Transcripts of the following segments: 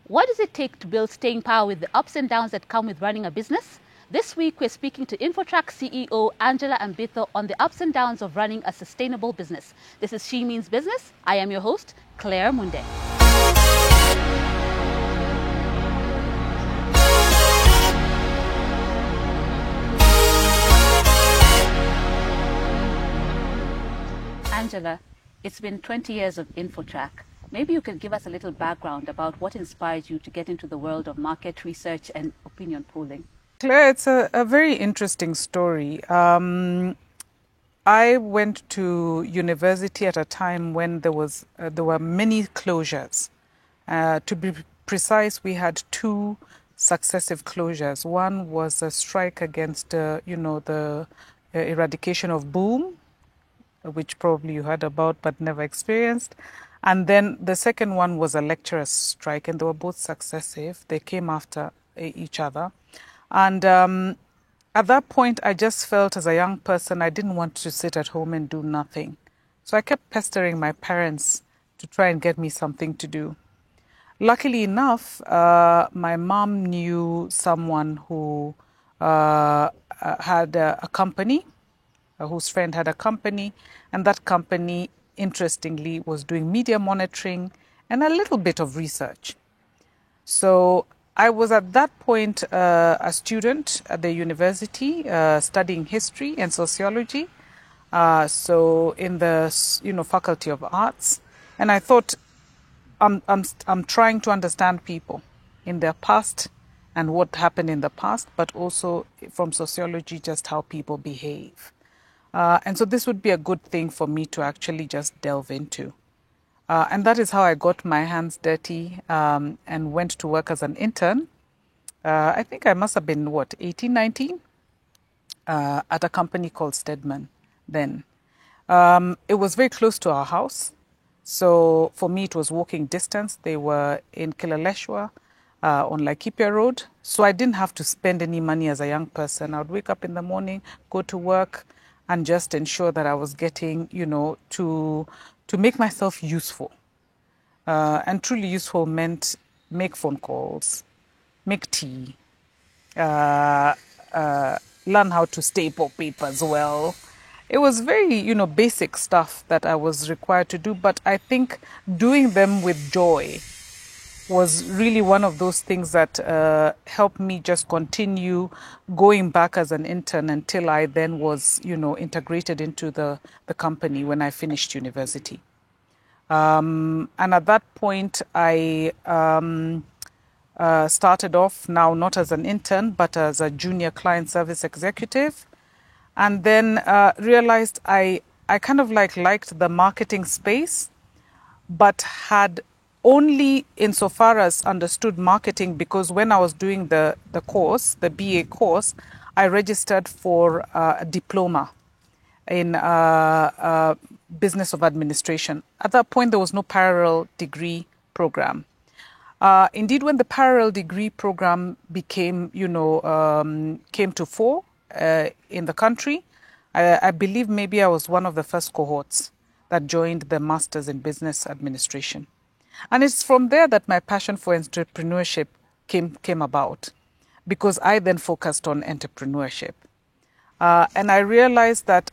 What does it take to build staying power with the ups and downs that come with running a business? This week, we're speaking to Infotrack CEO Angela Ambitho on the ups and downs of running a sustainable business. This is She Means Business. I am your host, Claire Munde. Angela, it's been 20 years of Infotrack. Maybe you could give us a little background about what inspired you to get into the world of market research and opinion polling. Claire, it's a very interesting story. I went to university at a time when there were many closures. To be precise, we had two successive closures. One was a strike against, the eradication of boom, which probably you heard about but never experienced. And then the second one was a lecturers' strike, and they were both successive. They came after each other. And at that point, I just felt as a young person, I didn't want to sit at home and do nothing. So I kept pestering my parents to try and get me something to do. Luckily enough, my mom knew someone who had a company, whose friend had a company, and that company, interestingly, was doing media monitoring and a little bit of research. So I was at that point a student at the university studying history and sociology, so in the Faculty of Arts, and I thought I'm trying to understand people in their past and what happened in the past, but also from sociology just how people behave. And so this would be a good thing for me to actually just delve into. And that is how I got my hands dirty and went to work as an intern. I think I must have been, 18, 19? At a company called Stedman then. It was very close to our house. So for me, it was walking distance. They were in Kileleshwa on Laikipia Road. So I didn't have to spend any money as a young person. I would wake up in the morning, go to work, and just ensure that I was getting, to make myself useful. And truly useful meant make phone calls, make tea, learn how to staple papers well. It was very, basic stuff that I was required to do, but I think doing them with joy was really one of those things that helped me just continue going back as an intern until I then was, integrated into the company when I finished university. And at that point, I started off now not as an intern, but as a junior client service executive. And then realized I kind of liked the marketing space, but had only insofar as understood marketing because when I was doing the course, the BA course, I registered for a diploma in Business of Administration. At that point, there was no parallel degree program. Indeed, when the parallel degree program came to fore in the country, I believe maybe I was one of the first cohorts that joined the Masters in Business Administration. And it's from there that my passion for entrepreneurship came about, because I then focused on entrepreneurship. And I realized that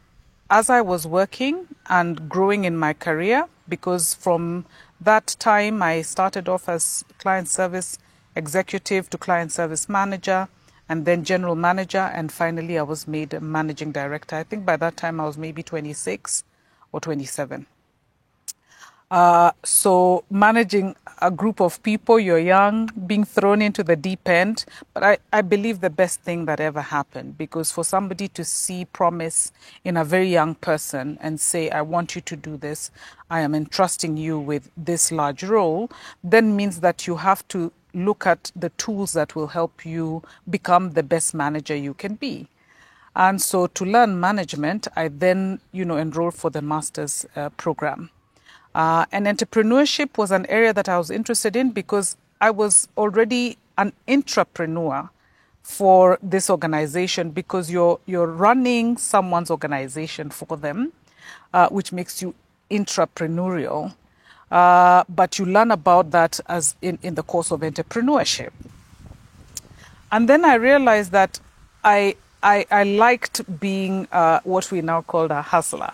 as I was working and growing in my career, because from that time I started off as client service executive to client service manager and then general manager, and finally I was made a managing director. I think by that time I was maybe 26 or 27. So managing a group of people, you're young, being thrown into the deep end. But I believe the best thing that ever happened, because for somebody to see promise in a very young person and say, I want you to do this, I am entrusting you with this large role, then means that you have to look at the tools that will help you become the best manager you can be. And so to learn management, I then, enrolled for the master's program. And entrepreneurship was an area that I was interested in because I was already an intrapreneur for this organization, because you're running someone's organization for them, which makes you intrapreneurial. but you learn about that as in the course of entrepreneurship. And then I realized that I liked being what we now call a hustler,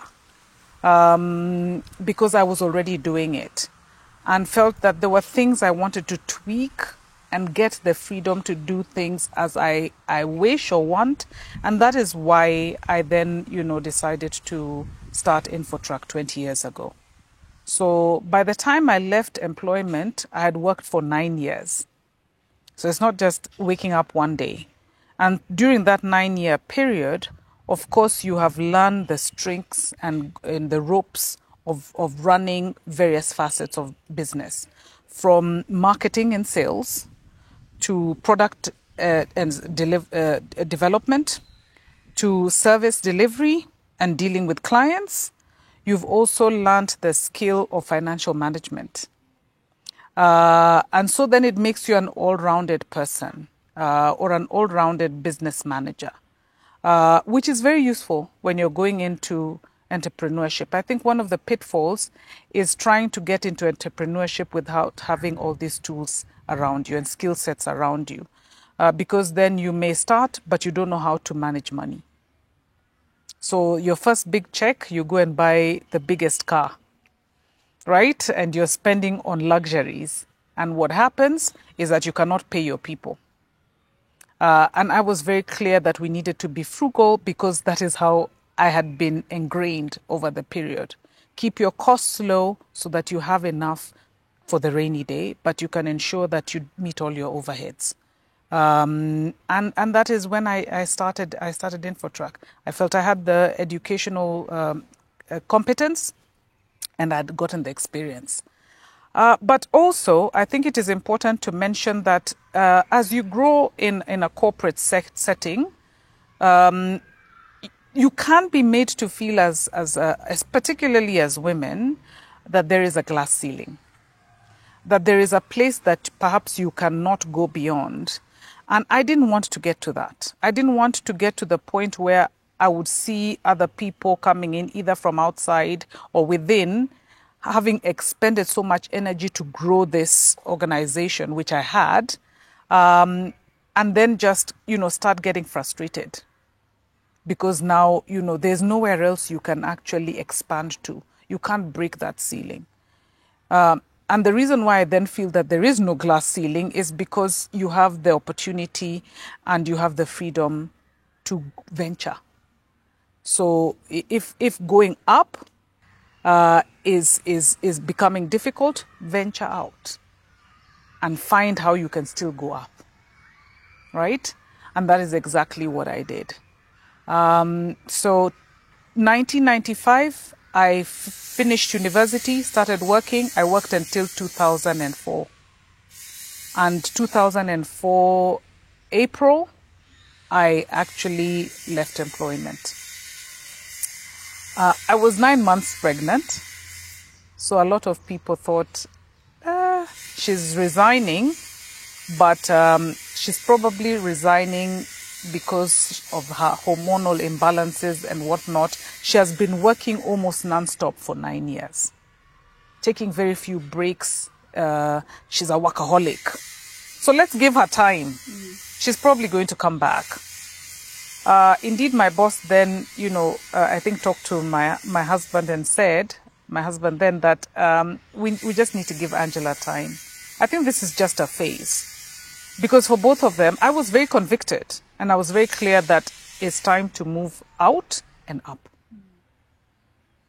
because I was already doing it and felt that there were things I wanted to tweak and get the freedom to do things as I wish or want. And that is why I then, decided to start InfoTrack 20 years ago. So by the time I left employment, I had worked for 9 years. So it's not just waking up one day. And during that 9-year period, of course, you have learned the strengths and the ropes of running various facets of business, from marketing and sales to product development to service delivery and dealing with clients. You've also learned the skill of financial management. And so then it makes you an all-rounded person or an all-rounded business manager, which is very useful when you're going into entrepreneurship. I think one of the pitfalls is trying to get into entrepreneurship without having all these tools around you and skill sets around you, because then you may start, but you don't know how to manage money. So your first big check, you go and buy the biggest car, right? And you're spending on luxuries. And what happens is that you cannot pay your people. And I was very clear that we needed to be frugal, because that is how I had been ingrained over the period. Keep your costs low so that you have enough for the rainy day, but you can ensure that you meet all your overheads. And that is when I started InfoTrack. I felt I had the educational competence, and I'd gotten the experience. But also, I think it is important to mention that as you grow in a corporate setting, you can't be made to feel as particularly as women, that there is a glass ceiling, that there is a place that perhaps you cannot go beyond. And I didn't want to get to that. I didn't want to get to the point where I would see other people coming in, either from outside or within, having expended so much energy to grow this organization, which I had, and then just, start getting frustrated. Because now, there's nowhere else you can actually expand to. You can't break that ceiling. And the reason why I then feel that there is no glass ceiling is because you have the opportunity and you have the freedom to venture. So if going up is becoming difficult, venture out and find how you can still go up, right? And that is exactly what I did. So 1995, I finished university, started working. I worked until 2004. And 2004, April, I actually left employment. I was 9 months pregnant. So a lot of people thought, she's resigning, but she's probably resigning because of her hormonal imbalances and whatnot. She has been working almost non-stop for 9 years, taking very few breaks. She's a workaholic. So let's give her time. She's probably going to come back. Indeed, my boss then, I think talked to my husband and said, that we just need to give Angela time. I think this is just a phase. Because for both of them, I was very convicted and I was very clear that it's time to move out and up.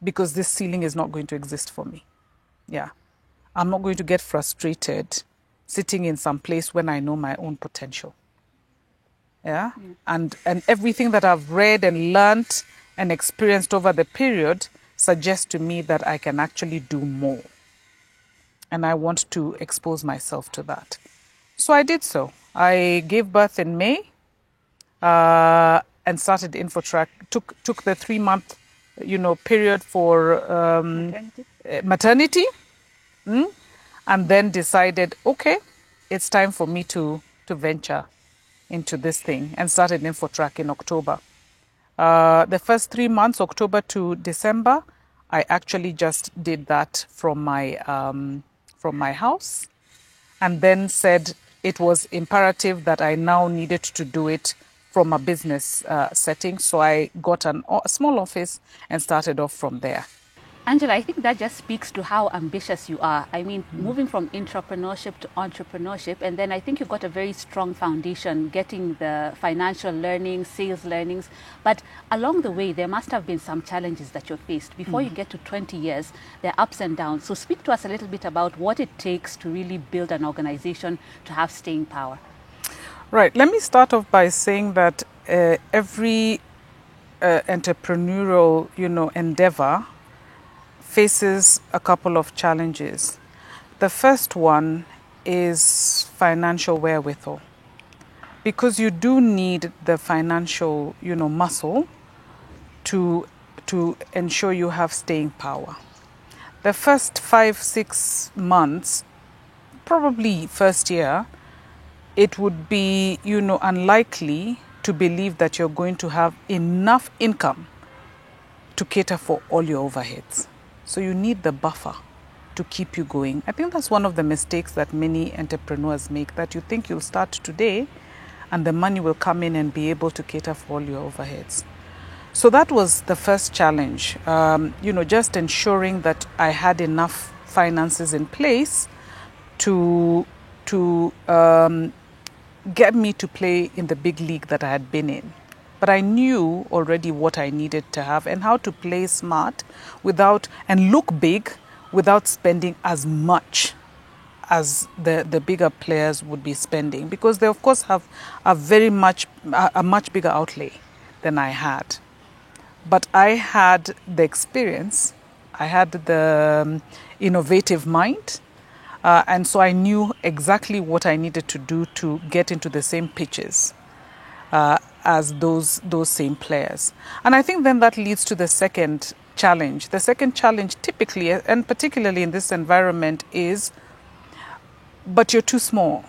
Because this ceiling is not going to exist for me. Yeah. I'm not going to get frustrated sitting in some place when I know my own potential. Yeah. And everything that I've read and learned and experienced over the period suggests to me that I can actually do more. And I want to expose myself to that. So I did so. I gave birth in May and started InfoTrack. Took the 3-month, period for maternity, and then decided, okay, it's time for me to venture into this thing, and started InfoTrack in October. The first 3 months, October to December, I actually just did that from my house, and then said it was imperative that I now needed to do it from a business setting. So I got a small office and started off from there. Angela, I think that just speaks to how ambitious you are. I mean, moving from intrapreneurship to entrepreneurship, and then I think you've got a very strong foundation, getting the financial learning, sales learnings. But along the way, there must have been some challenges that you faced. Before you get to 20 years, there are ups and downs. So speak to us a little bit about what it takes to really build an organization to have staying power. Right. Let me start off by saying that every entrepreneurial, endeavor faces a couple of challenges. The first one is financial wherewithal, because you do need the financial, muscle to ensure you have staying power. The first 5-6 months, probably first year, it would be, unlikely to believe that you're going to have enough income to cater for all your overheads. So you need the buffer to keep you going. I think that's one of the mistakes that many entrepreneurs make, that you think you'll start today and the money will come in and be able to cater for all your overheads. So that was the first challenge, just ensuring that I had enough finances in place to get me to play in the big league that I had been in. But I knew already what I needed to have and how to play smart and look big without spending as much as the bigger players would be spending, because they of course have a much bigger outlay than I had. But I had the experience, I had the innovative mind, and so I knew exactly what I needed to do to get into the same pitches as those same players. And I think then that leads to the second challenge. The second challenge typically, and particularly in this environment, is, but you're too small.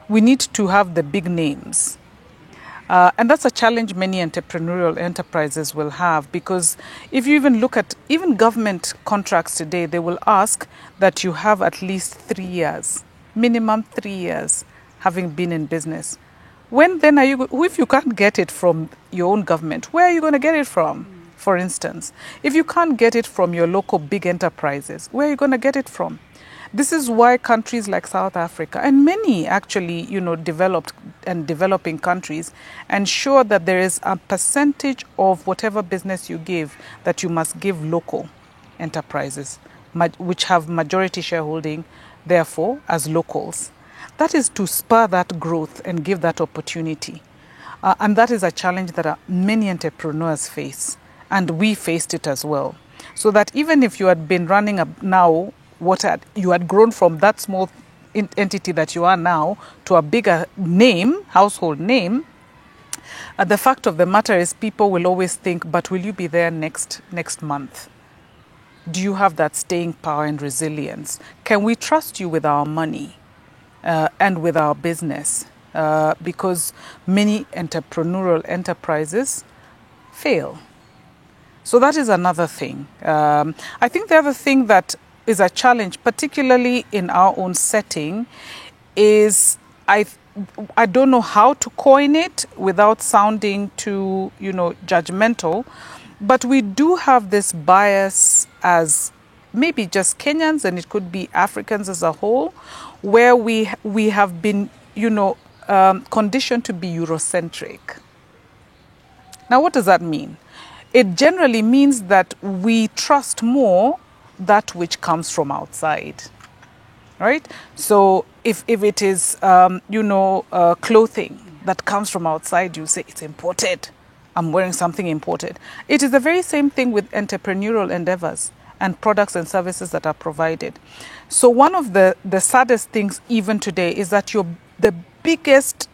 We need to have the big names. And that's a challenge many entrepreneurial enterprises will have, because if you even look at even government contracts today, they will ask that you have at least 3 years, minimum 3 years, having been in business. When then are you, if you can't get it from your own government, where are you going to get it from? For instance, if you can't get it from your local big enterprises, where are you going to get it from? This is why countries like South Africa and many actually, developed and developing countries ensure that there is a percentage of whatever business you give that you must give local enterprises, which have majority shareholding, therefore, as locals. That is to spur that growth and give that opportunity. And that is a challenge that many entrepreneurs face. And we faced it as well. So that even if you had been running you had grown from that small entity that you are now to a bigger name, household name, the fact of the matter is people will always think, but will you be there next month? Do you have that staying power and resilience? Can we trust you with our money? And with our business, because many entrepreneurial enterprises fail. So that is another thing. I think the other thing that is a challenge, particularly in our own setting, is I don't know how to coin it without sounding too, judgmental, but we do have this bias as maybe just Kenyans, and it could be Africans as a whole, where we have been, conditioned to be Eurocentric. Now, what does that mean? It generally means that we trust more that which comes from outside, right? So if it is, clothing that comes from outside, you say it's imported. I'm wearing something imported. It is the very same thing with entrepreneurial endeavors and products and services that are provided. So one of the saddest things even today is that the biggest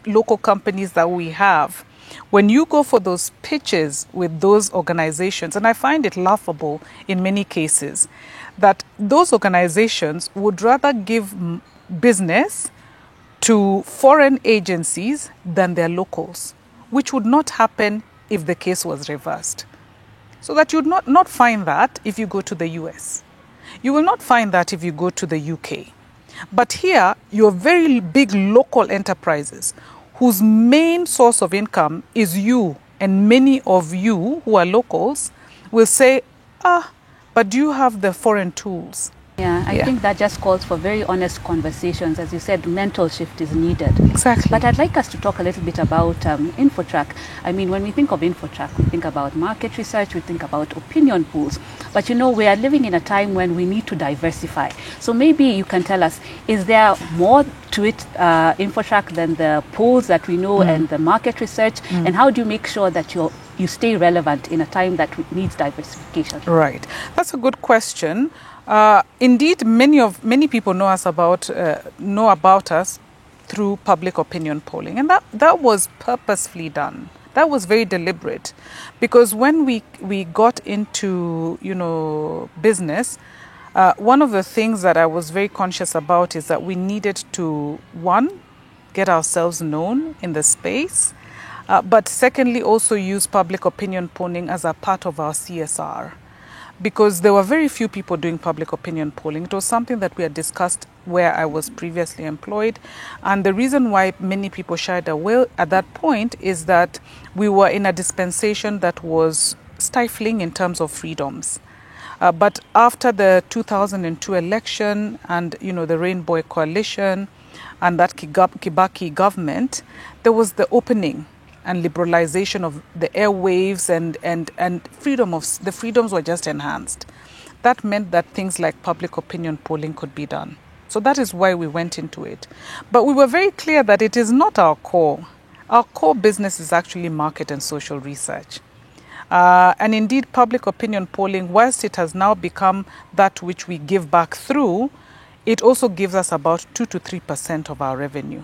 local companies that we have, when you go for those pitches with those organizations, and I find it laughable in many cases, that those organizations would rather give business to foreign agencies than their locals, which would not happen if the case was reversed. So that you'd not find that if you go to the US. You will not find that if you go to the UK. But here, your very big local enterprises whose main source of income is you, and many of you who are locals will say, but do you have the foreign tools? Yeah, I think that just calls for very honest conversations. As you said, mental shift is needed. Exactly. But I'd like us to talk a little bit about InfoTrack. I mean, when we think of InfoTrack, we think about market research, we think about opinion polls. But you know, we are living in a time when we need to diversify. So maybe you can tell us, is there more to it, InfoTrack, than the polls that we know and the market research? And how do you make sure that you stay relevant in a time that needs diversification? Right. That's a good question. Indeed, many people know about us through public opinion polling, and that was purposefully done. That was very deliberate, because when we got into business, one of the things that I was very conscious about is that we needed to, one, get ourselves known in the space, but secondly, also use public opinion polling as a part of our CSR. Because there were very few people doing public opinion polling. It was something that we had discussed where I was previously employed. And the reason why many people shied away at that point is that we were in a dispensation that was stifling in terms of freedoms. But after the 2002 election and, the Rainbow Coalition and that Kibaki government, there was the opening and liberalization of the airwaves and the freedoms were just enhanced. That meant that things like public opinion polling could be done. So that is why we went into it. But we were very clear that it is not our core. Our core business is actually market and social research. And indeed, public opinion polling, whilst it has now become that which we give back through, it also gives us about 2 to 3% of our revenue.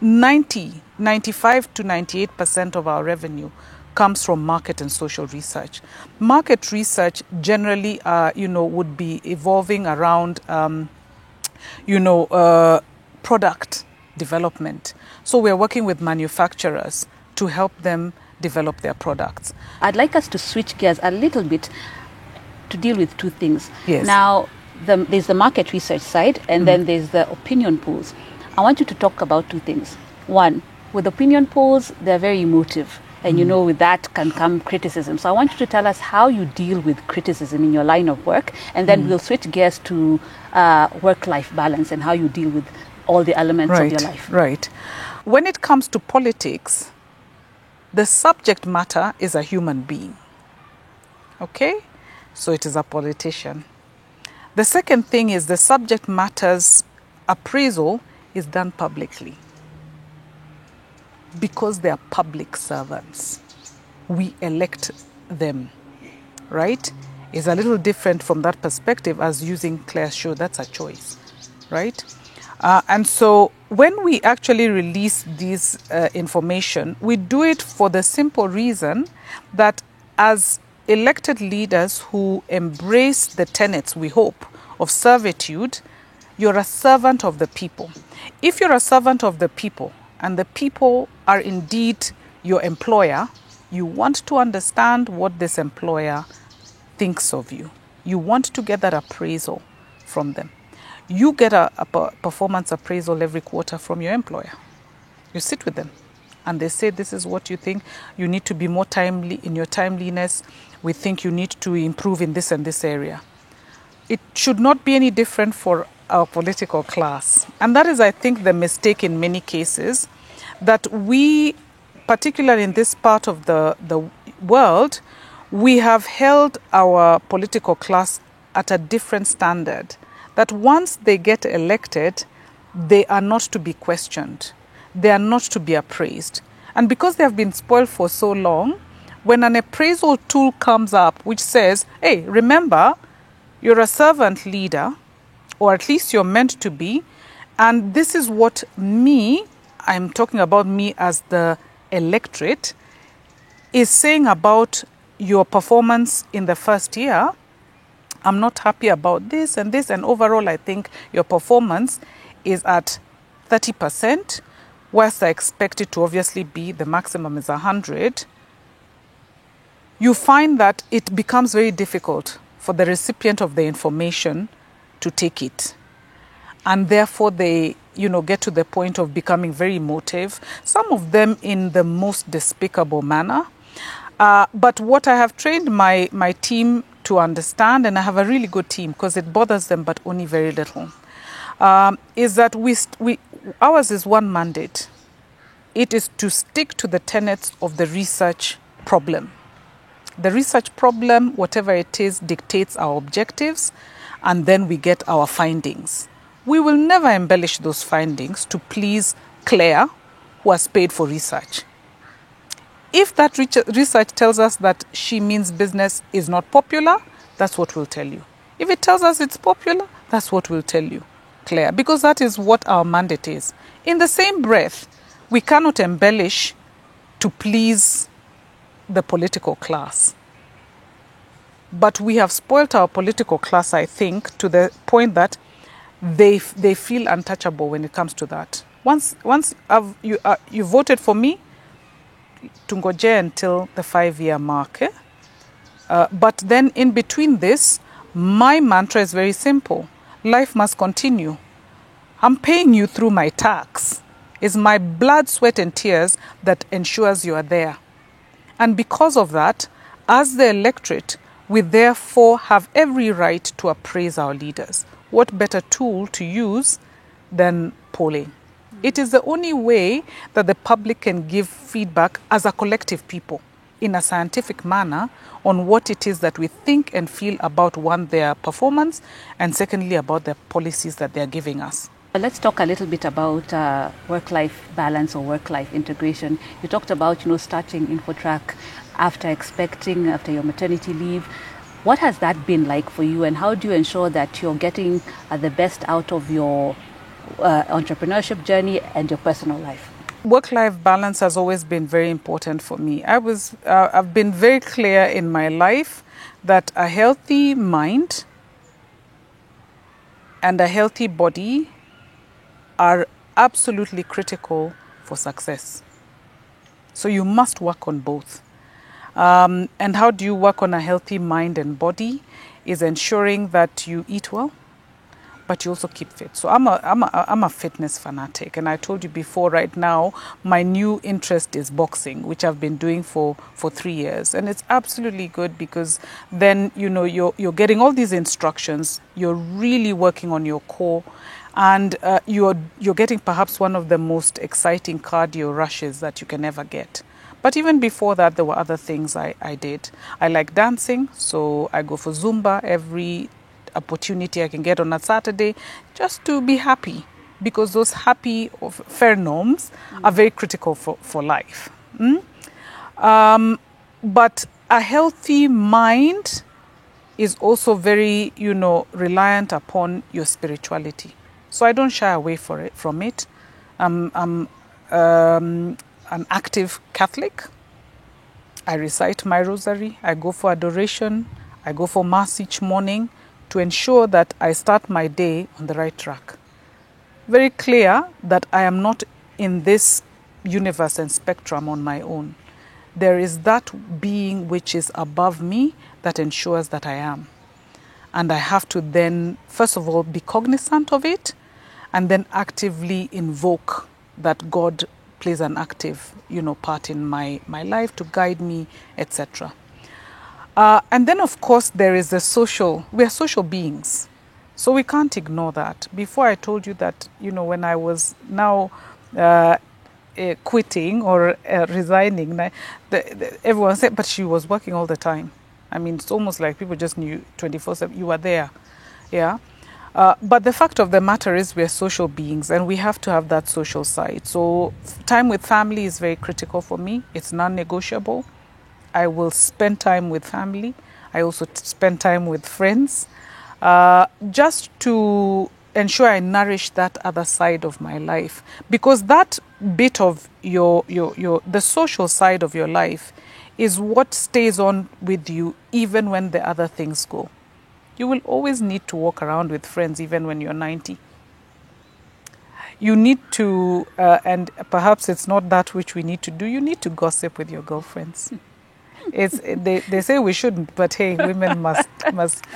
95 to 98% of our revenue comes from market and social research. Market research generally, would be evolving around, product development. So we're working with manufacturers to help them develop their products. I'd like us to switch gears a little bit to deal with two things. Yes. Now, there's the market research side, and then there's the opinion polls. I want you to talk about two things. One, with opinion polls, they're very emotive. And with that can come criticism. So I want you to tell us how you deal with criticism in your line of work. And then we'll switch gears to work-life balance and how you deal with all the elements of your life. Right. When it comes to politics, the subject matter is a human being. Okay? So it is a politician. The second thing is the subject matter's appraisal is done publicly because they are public servants. We elect them, right? It's a little different from that perspective as using Claire's show. That's a choice, right? And so when we actually release this information, we do it for the simple reason that as elected leaders who embrace the tenets, we hope, of servitude, you're a servant of the people. If you're a servant of the people and the people are indeed your employer, you want to understand what this employer thinks of you. You want to get that appraisal from them. You get a performance appraisal every quarter from your employer. You sit with them and they say, this is what you think. You need to be more timely in your timeliness. We think you need to improve in this and this area. It should not be any different for our political class. And that is, I think, the mistake in many cases, that we, particularly in this part of the world, we have held our political class at a different standard, that once they get elected, they are not to be questioned. They are not to be appraised. And because they have been spoiled for so long, when an appraisal tool comes up which says, hey, remember, you're a servant leader, or at least you're meant to be, and this is what I'm talking about me as the electorate, is saying about your performance in the first year. I'm not happy about this, and overall I think your performance is at 30%, whilst I expect it to obviously be, the maximum is 100. you find that it becomes very difficult for the recipient of the information to take it. And therefore they, get to the point of becoming very emotive, some of them in the most despicable manner. But what I have trained my team to understand, and I have a really good team because it bothers them but only very little, is that ours is one mandate. It is to stick to the tenets of the research problem. The research problem, whatever it is, dictates our objectives, and then we get our findings. We will never embellish those findings to please Claire, who has paid for research. If that research tells us that She Means Business is not popular, that's what we'll tell you. If it tells us it's popular, that's what we'll tell you, Claire, because that is what our mandate is. In the same breath, we cannot embellish to please the political class. But we have spoilt our political class, I think, to the point that they feel untouchable when it comes to that. Once you voted for me, tungoje until the 5-year mark. But then in between this, my mantra is very simple. Life must continue. I'm paying you through my tax. It's my blood, sweat and tears that ensures you are there. And because of that, as the electorate, we therefore have every right to appraise our leaders. What better tool to use than polling? It is the only way that the public can give feedback as a collective people in a scientific manner on what it is that we think and feel about, one, their performance, and secondly, about the policies that they're giving us. Let's talk a little bit about work-life balance or work-life integration. You talked about, starting InfoTrack after your maternity leave. What has that been like for you, and how do you ensure that you're getting the best out of your entrepreneurship journey and your personal life? Work-life balance has always been very important for me. I've been very clear in my life that a healthy mind and a healthy body are absolutely critical for success. So you must work on both. And how do you work on a healthy mind and body? Is ensuring that you eat well, but you also keep fit. So I'm a fitness fanatic, and I told you before. Right now, my new interest is boxing, which I've been doing for 3 years, and it's absolutely good because then you're getting all these instructions. You're really working on your core, and you're getting perhaps one of the most exciting cardio rushes that you can ever get. But even before that, there were other things I did. I like dancing, so I go for Zumba every opportunity I can get on a Saturday, just to be happy, because those happy or fair norms are very critical for life. But a healthy mind is also very, reliant upon your spirituality. So I don't shy away from it. I'm an active Catholic. I recite my rosary. I go for adoration. I go for mass each morning to ensure that I start my day on the right track. Very clear that I am not in this universe and spectrum on my own. There is that being which is above me that ensures that I am. And I have to then, first of all, be cognizant of it, and then actively invoke that God plays an active, part in my life to guide me, etc. And then, of course, there is we are social beings. So we can't ignore that. Before I told you that, when I was now quitting or resigning, everyone said, but she was working all the time. I mean, it's almost like people just knew 24/7, you were there. Yeah. But the fact of the matter is we're social beings, and we have to have that social side. So time with family is very critical for me. It's non-negotiable. I will spend time with family. I also spend time with friends, just to ensure I nourish that other side of my life. Because that bit of the social side of your life is what stays on with you even when the other things go. You will always need to walk around with friends even when you're 90. You need to, and perhaps it's not that which we need to do, you need to gossip with your girlfriends. They say we shouldn't, but hey, women must.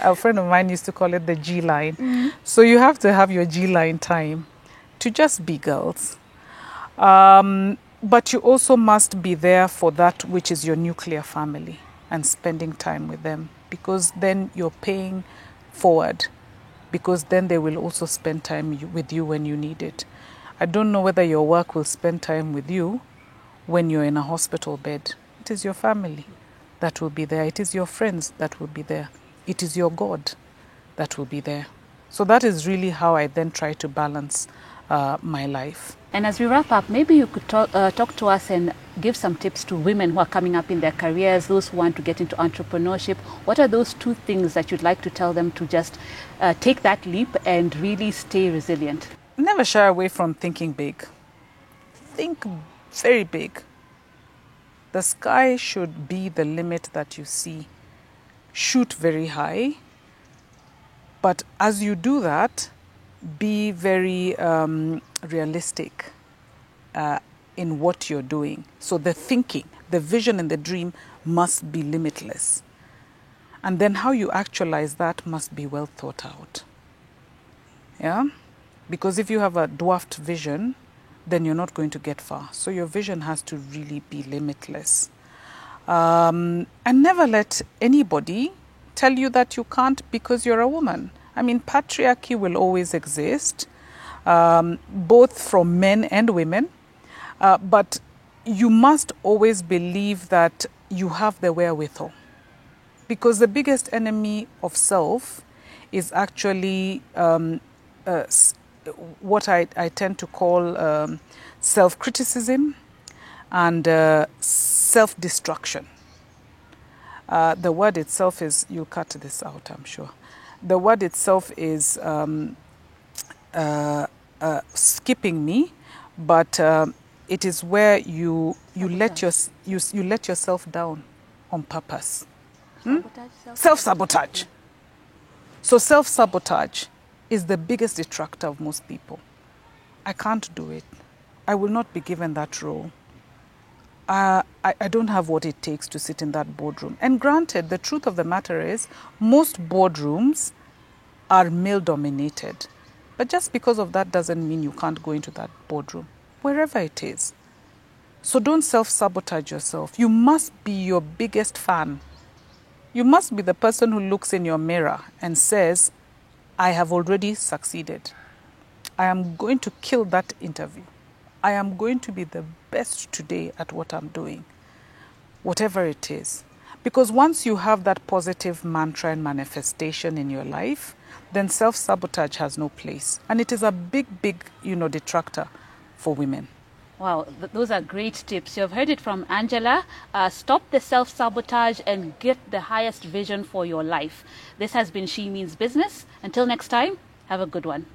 A friend of mine used to call it the G line. So you have to have your G line time to just be girls. But you also must be there for that which is your nuclear family and spending time with them, because then you're paying forward, because then they will also spend time with you when you need it. I don't know whether your work will spend time with you when you're in a hospital bed. It is your family that will be there. It is your friends that will be there. It is your God that will be there. So that is really how I then try to balance my life. And as we wrap up, maybe you could talk to us and give some tips to women who are coming up in their careers, those who want to get into entrepreneurship. What are those 2 things that you'd like to tell them to just take that leap and really stay resilient? Never shy away from thinking big. Think very big. The sky should be the limit that you see. Shoot very high. But as you do that, be very realistic in what you're doing. So the thinking, the vision and the dream must be limitless. And then how you actualize that must be well thought out. Yeah? Because if you have a dwarfed vision, then you're not going to get far. So your vision has to really be limitless. And never let anybody tell you that you can't because you're a woman. I mean, patriarchy will always exist, both from men and women. But you must always believe that you have the wherewithal. Because the biggest enemy of self is actually what I tend to call self-criticism and self-destruction. The word itself is, you'll cut this out, I'm sure. The word itself is skipping me, but it is where you let yourself down on purpose. Self-sabotage. So self-sabotage is the biggest detractor of most people. I can't do it. I will not be given that role. I don't have what it takes to sit in that boardroom. And granted, the truth of the matter is, most boardrooms are male-dominated. But just because of that doesn't mean you can't go into that boardroom, wherever it is. So don't self-sabotage yourself. You must be your biggest fan. You must be the person who looks in your mirror and says, I have already succeeded. I am going to kill that interview. I am going to be the best today at what I'm doing, whatever it is. Because once you have that positive mantra and manifestation in your life, then self-sabotage has no place. And it is a big, detractor for women. Wow, those are great tips. You have heard it from Angela. Stop the self-sabotage and get the highest vision for your life. This has been She Means Business. Until next time, have a good one.